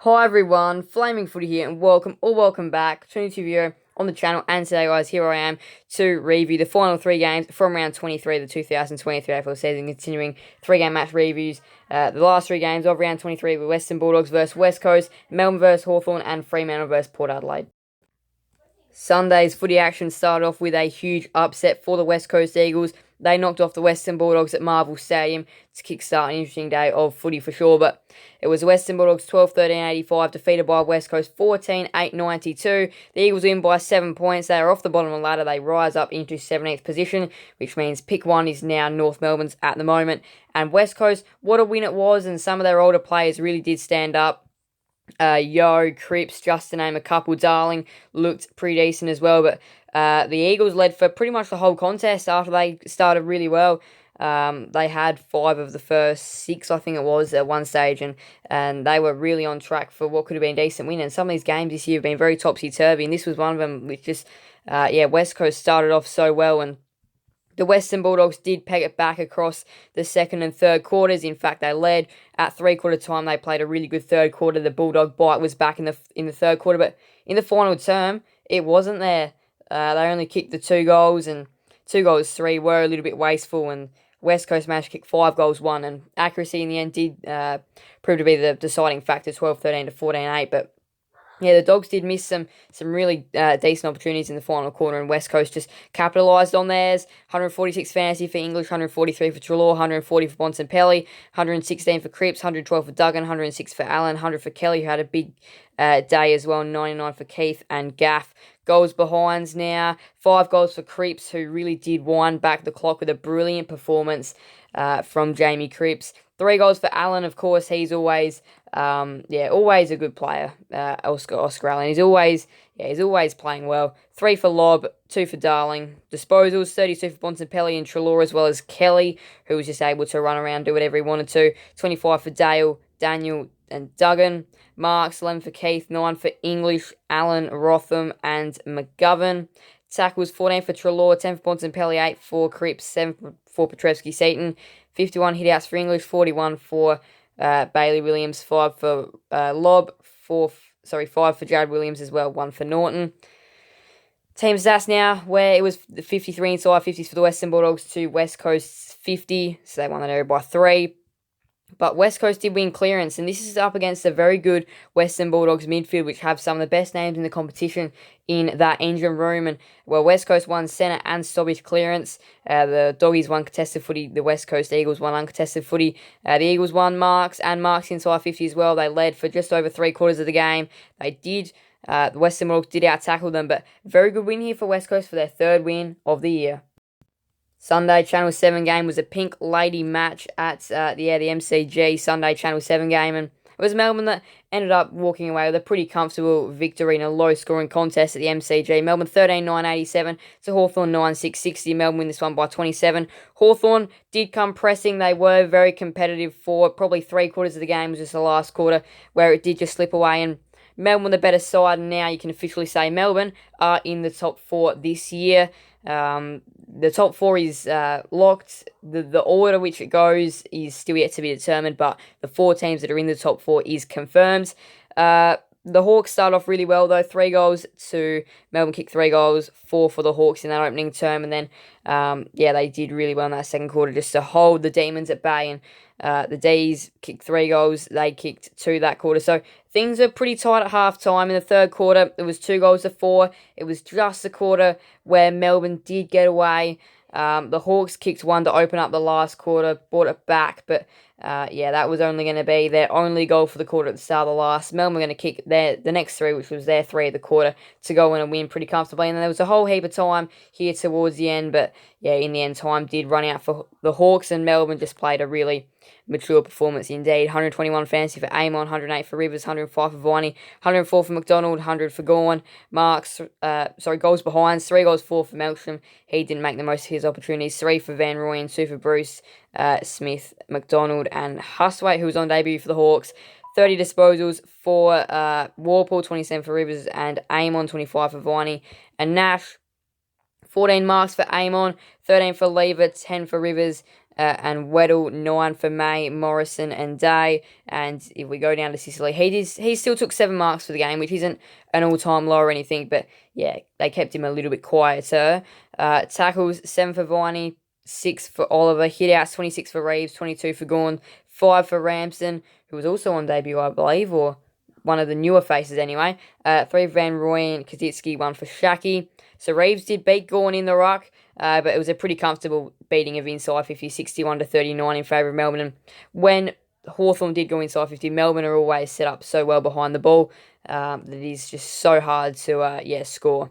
Hi everyone, Flaming Footy here, and welcome back to a new video on the channel. And today, guys, here I am to review the final 3 games from round 23 of the 2023 AFL season, continuing 3-game match reviews. The last 3 games of round 23 were Western Bulldogs versus West Coast, Melbourne vs Hawthorn, and Fremantle vs Port Adelaide. Sunday's footy action started off with a huge upset for the West Coast Eagles. They knocked off the Western Bulldogs at Marvel Stadium to kickstart an interesting day of footy for sure. But it was the Western Bulldogs 12-13-85 defeated by West Coast 14-8-92. The Eagles win by 7 points. They are off the bottom of the ladder. They rise up into 17th position, which means pick 1 is now North Melbourne's at the moment. And West Coast, what a win it was, and some of their older players really did stand up. Cripps, just to name a couple. Darling looked pretty decent as well, but the Eagles led for pretty much the whole contest after they started really well. They had 5 of the first 6, I think it was, at one stage, and they were really on track for what could have been a decent win. And some of these games this year have been very topsy-turvy, and this was one of them, which just, West Coast started off so well, and the Western Bulldogs did peg it back across the second and third quarters. In fact, they led at 3-quarter time. They played a really good third quarter. The Bulldog bite was back in the third quarter, but in the final term, it wasn't there. They only kicked the 2 goals, and 2 goals 3 were a little bit wasteful, and West Coast managed to kick 5 goals 1, and accuracy in the end did prove to be the deciding factor, 12-13 to 14-8, but yeah, the Dogs did miss some really decent opportunities in the final quarter, and West Coast just capitalised on theirs. 146 fantasy for English, 143 for Treloar, 140 for Bontempelli, 116 for Cripps, 112 for Duggan, 106 for Allen, 100 for Kelly, who had a big day as well, 99 for Keith and Gaff. Goals behinds now, 5 goals for Cripps, who really did wind back the clock with a brilliant performance from Jamie Cripps. 3 goals for Allen, of course. He's always, always a good player. Oscar Allen. He's always playing well. 3 for Lobb, 2 for Darling. Disposals, 32 for Bontempelli and Treloar, as well as Kelly, who was just able to run around, do whatever he wanted to. 25 for Dale, Daniel, and Duggan. Marks, 11 for Keith, 9 for English, Allen, Rotham, and McGovern. Tackles, 14 for Treloar, 10 for Bontempelli, 8 for Cripps, 7 for Petrevski-Seaton. 51 hitouts for English, 41 for Bailey Williams, 5 for Lobb, 5 for Jared Williams as well, 1 for Norton. Team stats now, where it was 53 inside 50s for the Western Bulldogs to West Coast's 50, so they won that area by 3. But West Coast did win clearance, and this is up against a very good Western Bulldogs midfield, which have some of the best names in the competition in that engine room. And West Coast won centre and stoppage clearance. The Doggies won contested footy. The West Coast Eagles won uncontested footy. The Eagles won marks inside 50 as well. They led for just over 3-quarters of the game. The Western Bulldogs did out-tackle them, but very good win here for West Coast for their 3rd win of the year. Sunday Channel 7 game was a Pink Lady match at the MCG Sunday Channel 7 game, and it was Melbourne that ended up walking away with a pretty comfortable victory in a low-scoring contest at the MCG. Melbourne 13-9-87 to Hawthorn 9-6-60. Melbourne win this one by 27. Hawthorn did come pressing. They were very competitive for probably 3-quarters of the game. It was just the last quarter where it did just slip away, and Melbourne the better side, and now you can officially say Melbourne are in the top 4 this year. The top 4 is locked. The order which it goes is still yet to be determined, but the 4 teams that are in the top 4 is confirmed. The Hawks start off really well, though. 3 goals to Melbourne, kicked 3 goals, 4 for the Hawks in that opening term, and then they did really well in that second quarter just to hold the Demons at bay, and the D's kicked 3 goals, they kicked 2 that quarter. So things are pretty tight at half-time. In the third quarter, it was 2 goals to 4. It was just the quarter where Melbourne did get away. The Hawks kicked 1 to open up the last quarter, brought it back, but that was only going to be their only goal for the quarter at the start of the last. Melbourne were going to kick the next 3, which was their 3 of the quarter, to go in and win pretty comfortably. And then there was a whole heap of time here towards the end, but in the end, time did run out for the Hawks, and Melbourne just played a really mature performance indeed. 121 fantasy for Amon, 108 for Rivers, 105 for Viney, 104 for McDonald, 100 for Gawn. Goals behind, 3 goals, 4 for Melksham. He didn't make the most of his opportunities. 3 for Van Rooyen, 2 for Bruce, Smith, McDonald, and Hustwaite, who was on debut for the Hawks. 30 disposals for Warple, 27 for Rivers, and Amon, 25 for Viney. And Nash, 14 marks for Amon, 13 for Lever, 10 for Rivers, and Weddle, 9 for May, Morrison and Day. And if we go down to Sicily, he still took 7 marks for the game, which isn't an all-time low or anything, but yeah, they kept him a little bit quieter. Tackles, 7 for Viney, 6 for Oliver, hit-outs, 26 for Reeves, 22 for Gawn, 5 for Ramsden, who was also on debut, I believe, or one of the newer faces anyway. 3 for Van Rooyen, Kazitsky, 1 for Shaki. So Reeves did beat Gawn in the ruck, but it was a pretty comfortable beating of inside 50, 61-39 in favour of Melbourne. And when Hawthorn did go inside 50, Melbourne are always set up so well behind the ball that it is just so hard to score.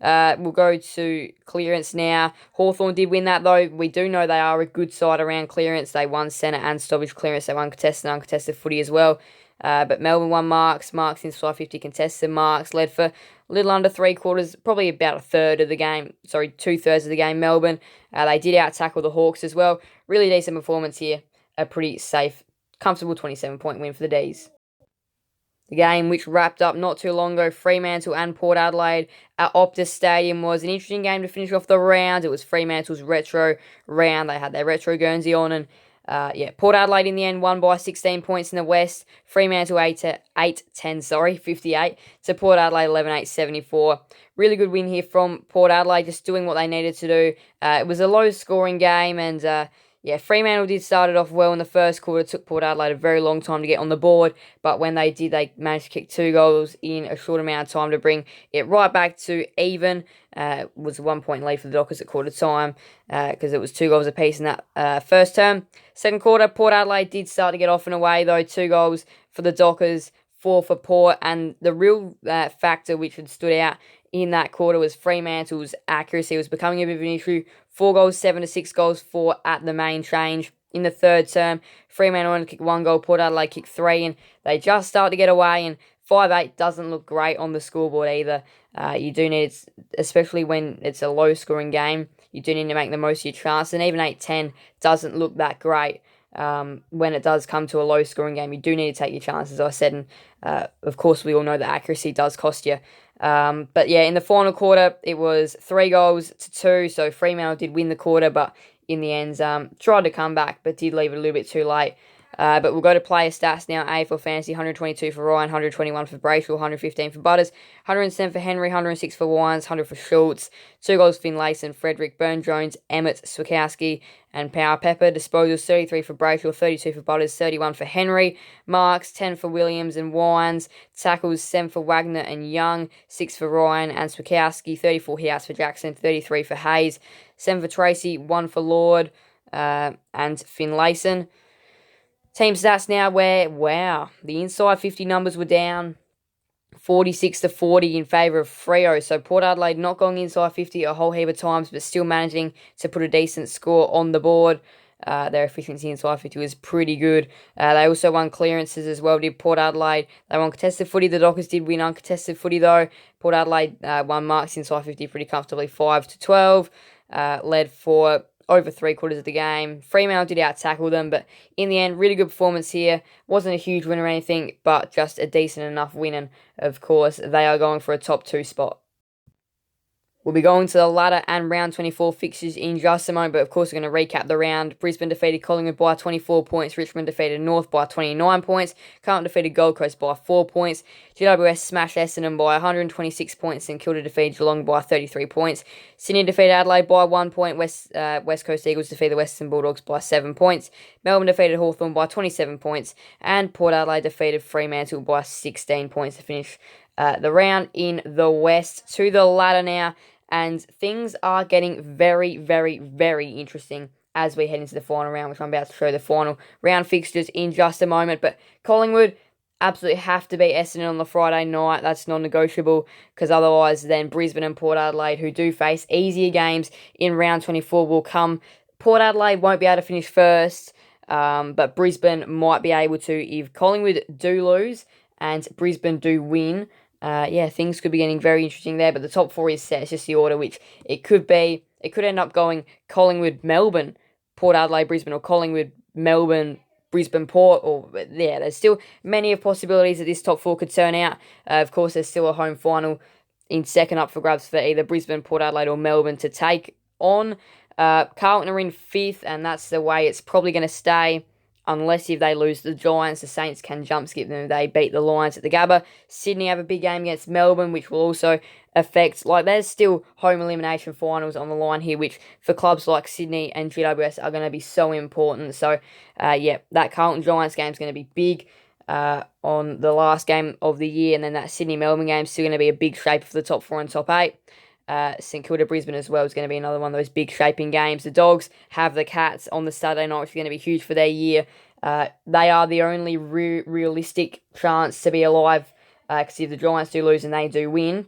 We'll go to clearance now. Hawthorn did win that though. We do know they are a good side around clearance. They won centre and stoppage clearance. They won contested and uncontested footy as well. But Melbourne won marks inside 50 contested marks, led for a little under 3/4, probably about a third of the game, 2/3 of the game, Melbourne. They did out-tackle the Hawks as well. Really decent performance here. A pretty safe, comfortable 27-point win for the D's. The game, which wrapped up not too long ago, Fremantle and Port Adelaide at Optus Stadium, was an interesting game to finish off the round. It was Fremantle's retro round. They had their retro Guernsey on, and Port Adelaide in the end won by 16 points in the West. Fremantle 8-10, 58 to Port Adelaide 11-8, 74. Really good win here from Port Adelaide, just doing what they needed to do. It was a low-scoring game, and Fremantle did start it off well in the first quarter. It took Port Adelaide a very long time to get on the board, but when they did, they managed to kick 2 goals in a short amount of time to bring it right back to even. It was a 1-point lead for the Dockers at quarter time because it was 2 goals apiece in that first term. Second quarter, Port Adelaide did start to get off and away though. 2 goals for the Dockers, 4 for Port, and the real factor which had stood out in that quarter was Fremantle's accuracy. It was becoming a bit of an issue. 4 goals, 7 to 6 goals for at the main change. In the third term, Fremantle only kicked 1 goal, Port Adelaide kicked 3, and they just start to get away, and 5-8 doesn't look great on the scoreboard either. You do need, especially when it's a low-scoring game, you do need to make the most of your chance, and even 8-10 doesn't look that great. When it does come to a low-scoring game, you do need to take your chances, as I said, and of course we all know that accuracy does cost you. But yeah, in the final quarter, it was 3 goals to 2, so Fremantle did win the quarter, but in the end, tried to come back, but did leave it a little bit too late. But we'll go to player stats now. AFL Fantasy, 122 for Ryan, 121 for Brayshaw, 115 for Butters, 107 for Henry, 106 for Wines, 100 for Schultz, 2 goals for Finlayson, Frederick, Burn-Jones, Emmett, Swikowski, and Power Pepper. Disposals, 33 for Brayshaw, 32 for Butters, 31 for Henry. Marks, 10 for Williams and Wines. Tackles, 7 for Wagner and Young, 6 for Ryan and Swikowski, 34 hits for Jackson, 33 for Hayes, 7 for Tracy, 1 for Lord, and Finlayson. Team stats now where, wow, the inside 50 numbers were down 46-40 in favour of Freo. So Port Adelaide not going inside 50 a whole heap of times, but still managing to put a decent score on the board. Their efficiency inside 50 was pretty good. They also won clearances as well, did Port Adelaide. They won contested footy. The Dockers did win uncontested footy though. Port Adelaide won marks inside 50 pretty comfortably, 5-12. Led for over 3/4 of the game. Fremantle did out-tackle them, but in the end, really good performance here. Wasn't a huge win or anything, but just a decent enough win, and of course, they are going for a top 2 spot. We'll be going to the ladder and round 24 fixtures in just a moment, but of course we're going to recap the round. Brisbane defeated Collingwood by 24 points. Richmond defeated North by 29 points. Carlton defeated Gold Coast by 4 points. GWS smashed Essendon by 126 points, and Kilda defeated Geelong by 33 points. Sydney defeated Adelaide by 1 point. West Coast Eagles defeated the Western Bulldogs by 7 points. Melbourne defeated Hawthorn by 27 points. And Port Adelaide defeated Fremantle by 16 points to finish the round in the West. To the ladder now. And things are getting very, very, very interesting as we head into the final round, which I'm about to show the final round fixtures in just a moment. But Collingwood absolutely have to beat Essendon on the Friday night. That's non-negotiable, because otherwise then Brisbane and Port Adelaide, who do face easier games in round 24, will come. Port Adelaide won't be able to finish first, but Brisbane might be able to if Collingwood do lose and Brisbane do win. Things could be getting very interesting there, but the top 4 is set. It's just the order, which it could be. It could end up going Collingwood, Melbourne, Port Adelaide, Brisbane, or Collingwood, Melbourne, Brisbane, Port, there's still many of possibilities that this top 4 could turn out. Of course, there's still a home final in second up for grabs for either Brisbane, Port Adelaide, or Melbourne to take on. Carlton are in 5th, and that's the way it's probably going to stay. Unless if they lose the Giants, the Saints can jump skip them if they beat the Lions at the Gabba. Sydney have a big game against Melbourne, which will also affect, there's still home elimination finals on the line here, which for clubs like Sydney and GWS are going to be so important. So, that Carlton Giants game is going to be big on the last game of the year, and then that Sydney Melbourne game is still going to be a big shape for the top 4 and top 8. St Kilda Brisbane as well is going to be another one of those big shaping games. The Dogs have the Cats on the Saturday night, which is going to be huge for their year. They are the only realistic chance to be alive, because if the Giants do lose and they do win,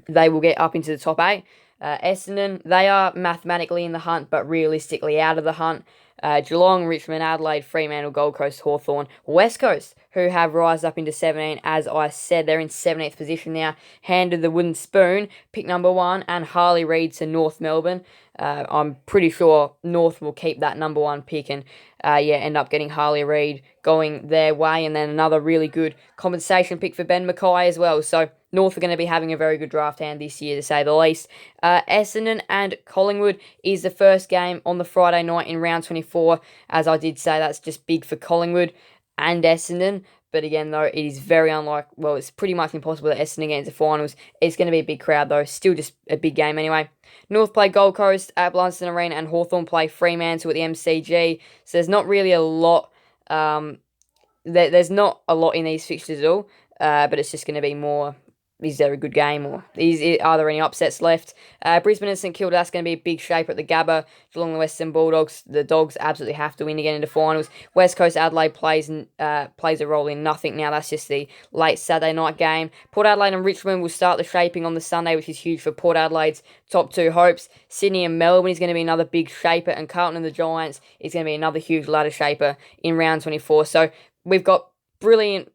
they will get up into the top 8. Essendon, they are mathematically in the hunt, but realistically out of the hunt. Geelong, Richmond, Adelaide, Fremantle, Gold Coast, Hawthorn, West Coast, who have rised up into 17. As I said, they're in 17th position now. Handed the wooden spoon, pick number 1, and Harley Reid to North Melbourne. I'm pretty sure North will keep that number 1 pick and end up getting Harley Reid going their way. And then another really good compensation pick for Ben Mackay as well. So North are going to be having a very good draft hand this year, to say the least. Essendon and Collingwood is the first game on the Friday night in round 24. As I did say, that's just big for Collingwood and Essendon. But again, though, it is very unlikely. It's pretty much impossible that Essendon get into finals. It's going to be a big crowd, though. Still just a big game anyway. North play Gold Coast at Blundstone Arena, and Hawthorn play Fremantle at the MCG. So there's not really a lot. There's not a lot in these fixtures at all. But it's just going to be more. Is there a good game, or are there any upsets left? Brisbane and St Kilda, that's going to be a big shape at the Gabba. Geelong the Western Bulldogs, the Dogs absolutely have to win to get into finals. West Coast Adelaide plays a role in nothing now. That's just the late Saturday night game. Port Adelaide and Richmond will start the shaping on the Sunday, which is huge for Port Adelaide's top 2 hopes. Sydney and Melbourne is going to be another big shaper, and Carlton and the Giants is going to be another huge ladder shaper in round 24. So we've got brilliant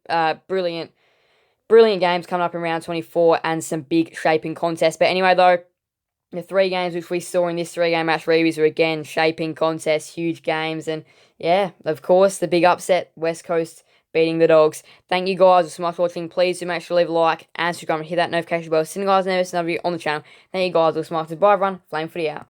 games coming up in round 24 and some big shaping contests. But anyway, though, the 3 games which we saw in this 3-game match reviews are again shaping contests, huge games, and of course, the big upset, West Coast beating the Dogs. Thank you guys so much for watching. Please do make sure to leave a like and subscribe and hit that notification bell. See you guys next video on the channel. Thank you guys so much. Bye everyone. Flame Footy out.